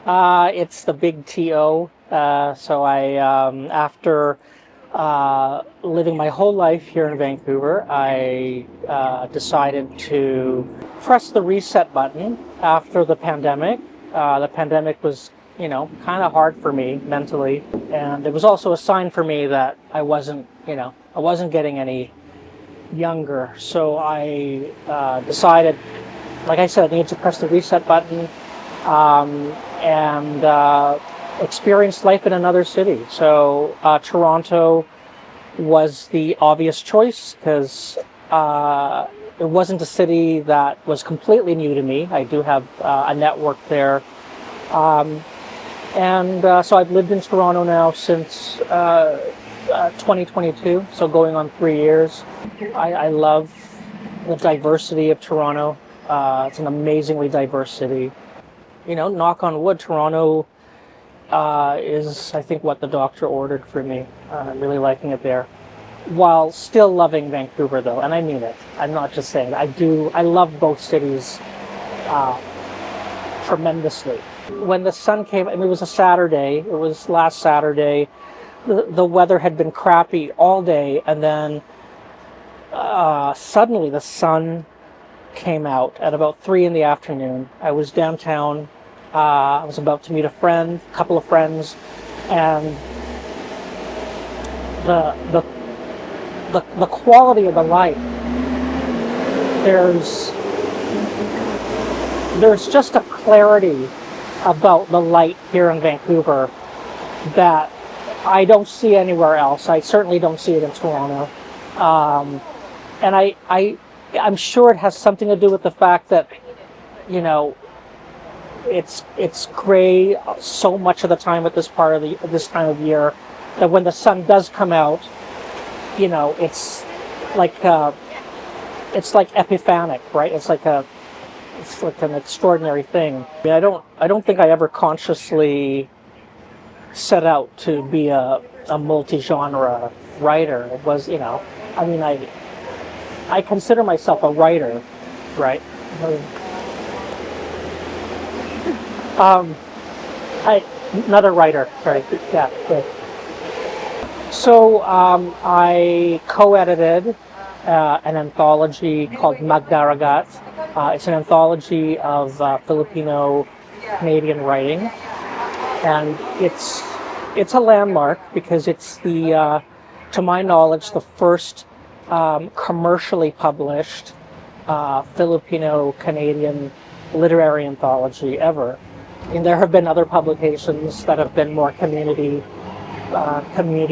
It's the big TO. So after living my whole life here in Vancouver, I decided to press the reset button after the pandemic. The pandemic was, kind of hard for me mentally, and it was also a sign for me that I wasn't getting any younger. So I decided, like I said, I needed to press the reset button and experience life in another city. So Toronto was the obvious choice because it wasn't a city that was completely new to me. I do have a network there. So I've lived in Toronto now since 2022, so going on 3 years. I love the diversity of Toronto. It's an amazingly diverse city. Knock on wood, Toronto is, I think, what the doctor ordered for me. I'm really liking it there. While still loving Vancouver, though, and I mean it. I'm not just saying it. I love both cities tremendously. When the sun came, it was a Saturday. It was last Saturday. The weather had been crappy all day, and then suddenly the sun came out at about 3 in the afternoon. I was downtown. I was about to meet a couple of friends, and the quality of the light. There's just a clarity about the light here in Vancouver that I don't see anywhere else. I certainly don't see it in Toronto, and I'm sure it has something to do with the fact that it's gray so much of the time at this time of year that when the sun does come out, it's like epiphanic, right? It's like an extraordinary thing. I mean, I don't think I ever consciously set out to be a multi-genre writer. It was, I mean, I consider myself a writer, right? Another writer, right? Yeah. Good. So I co-edited an anthology called Magdaragat. It's an anthology of Filipino-Canadian writing, and it's a landmark because it's to my knowledge, the first commercially published Filipino-Canadian literary anthology ever. And there have been other publications that have been more community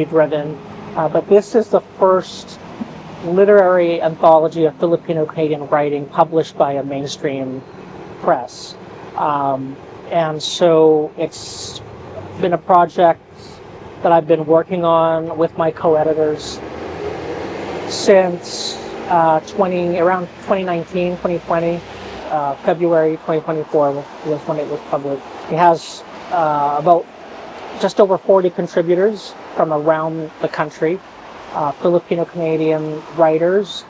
driven, but this is the first literary anthology of Filipino-Canadian writing published by a mainstream press. And so it's been a project that I've been working on with my co-editors since around 2019, 2020. February 2024 was when it was published. It has about just over 40 contributors from around the country, Filipino-Canadian writers,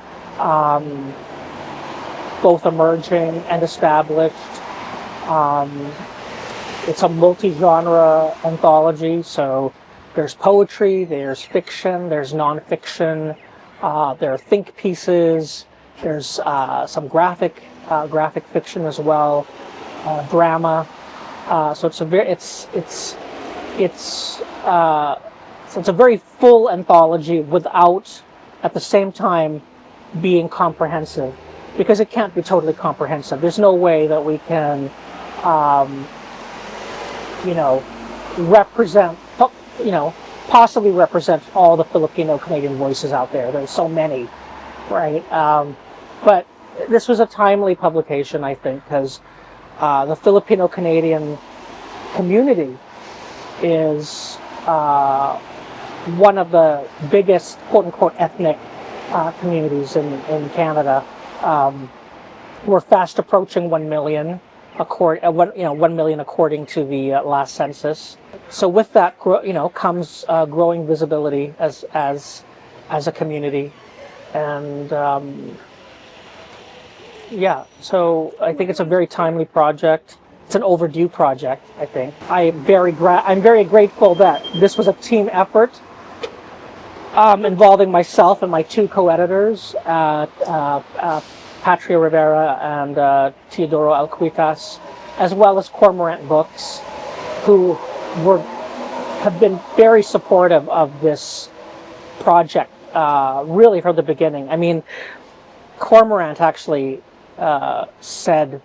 both emerging and established. It's a multi-genre anthology, so there's poetry, there's fiction, there's nonfiction, there are think pieces, there's some graphic fiction as well, drama. So it's a very full anthology without, at the same time, being comprehensive, because it can't be totally comprehensive. There's no way that we can, possibly represent all the Filipino-Canadian voices out there. There's so many, right? But this was a timely publication, I think, because the Filipino-Canadian community is one of the biggest, quote-unquote, ethnic communities in Canada. We're fast approaching 1 million, 1 million according to the last census. So with that, comes growing visibility as a community, and so I think it's a very timely project. it's an overdue project, I think. I'm very grateful that this was a team effort involving myself and my two co-editors, Patria Rivera and Teodoro Alcuitas, as well as Cormorant Books, who have been very supportive of this project, really from the beginning. I mean, Cormorant actually said,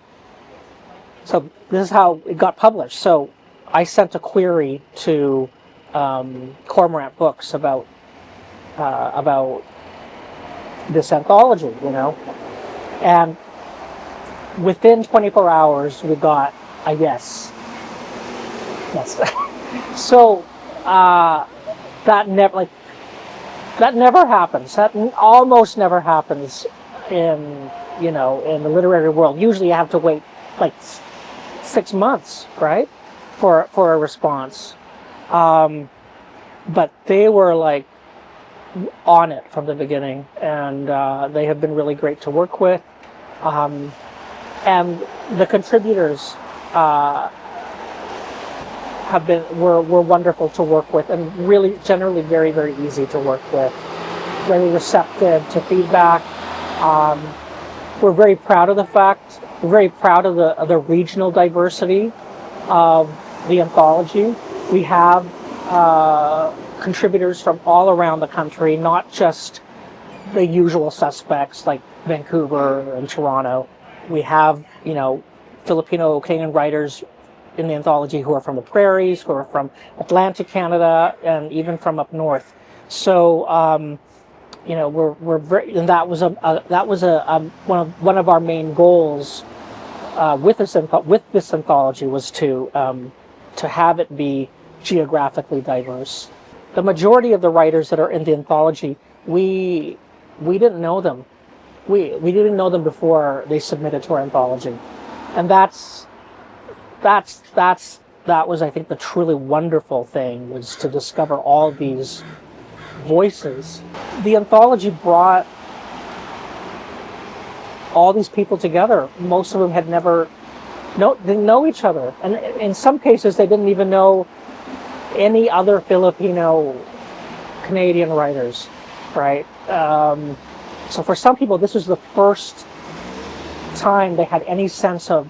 so this is how it got published. So I sent a query to Cormorant Books about this anthology, you know, and within 24 hours we got a yes. So that never happens. That almost never happens in the literary world. Usually you have to wait like 6 months, right, for a response. But they were like on it from the beginning, and they have been really great to work with. And the contributors were wonderful to work with, and really generally very, very easy to work with. Very receptive to feedback. We're very proud of the fact. We're very proud of the regional diversity of the anthology. We have contributors from all around the country, not just the usual suspects like Vancouver and Toronto. We have, Filipino-Canadian writers in the anthology who are from the prairies, who are from Atlantic Canada, and even from up north. So, we're very, and that was one of our main goals with this anthology was to have it be geographically diverse. The majority of the writers that are in the anthology, we didn't know them. We didn't know them before they submitted to our anthology, and that was, I think, the truly wonderful thing, was to discover all these voices. The anthology brought all these people together. Most of them had didn't know each other, and in some cases they didn't even know any other Filipino-Canadian writers, right? So for some people, this was the first time they had any sense of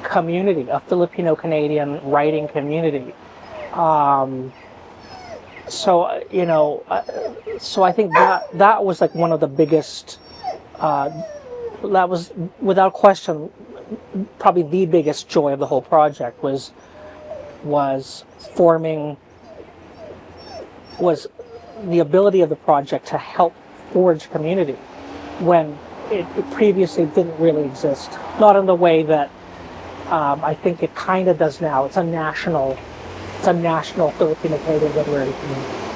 community, a Filipino-Canadian writing community. So I think that was like one of the biggest, that was without question probably the biggest joy of the whole project, was the ability of the project to help forge community when it previously didn't really exist. Not in the way that I think it kind of does now. It's a national Filipino-Canadian literary community.